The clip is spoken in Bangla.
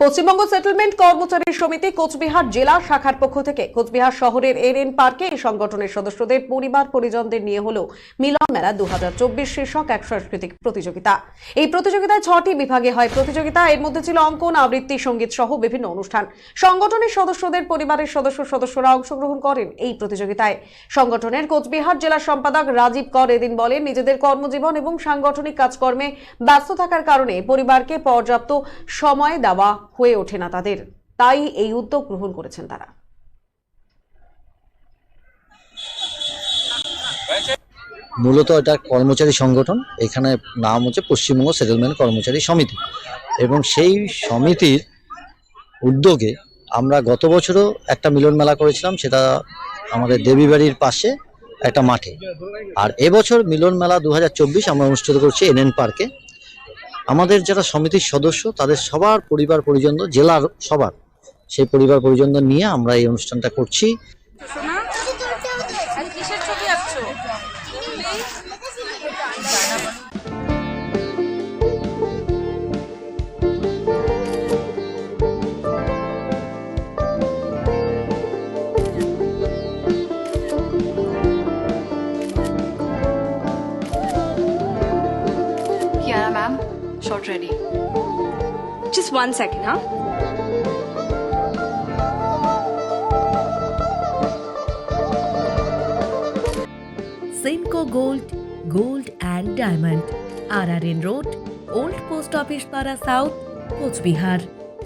পশ্চিমবঙ্গ সেটেলমেন্ট কর্মচারী সমিতি কোচবিহার জেলা শাখার পক্ষ থেকে কোচবিহার শহরের এনএন পার্কে এই সংগঠনের সদস্যদের পরিবার পরিজনদের নিয়ে হলো মিলন মেলা 2024 শীর্ষক এক সাংস্কৃতিক প্রতিযোগিতা। এই প্রতিযোগিতায় 6টি বিভাগে হয় প্রতিযোগিতা। এর মধ্যে ছিল অঙ্কন, আবৃত্তি, সঙ্গীত সহ বিভিন্ন অনুষ্ঠান। সংগঠনের সদস্যদের পরিবারের সদস্যরা অংশগ্রহণ করেন এই প্রতিযোগিতায়। সংগঠনের কোচবিহার জেলা সম্পাদক রাজীব কর এদিন বলেন, নিজেদের কর্মজীবন এবং সাংগঠনিক কাজকর্মে ব্যস্ত থাকার কারণে পরিবারকে পর্যাপ্ত সময় দেওয়া হয়ে ওঠে না তাদের, তাই এই উদ্যোগ গ্রহণ করেছেন তারা। মূলত এটা কর্মচারী সংগঠন, এখানে নাম হচ্ছে পশ্চিমবঙ্গ সেটেলমেন্ট কর্মচারী সমিতি, এবং সেই সমিতির উদ্যোগে আমরা গত বছরও একটা মিলন মেলা করেছিলাম, সেটা আমাদের দেবীবাড়ির পাশে একটা মাঠে। আর এবছর মিলন মেলা 2024 আমরা অনুষ্ঠিত করছি এনএন পার্কে। আমাদের যারা সমিতির সদস্য তাদের সবার পরিবার পরিজন, জেলার সবার সেই পরিবার পরিজন নিয়ে আমরা এই অনুষ্ঠানটা করছি। Kiara ma'am, shot ready. Just 1 second, huh? Simco Gold and Diamond, RRN Road, Old Post Office Para South, Coach Bihar.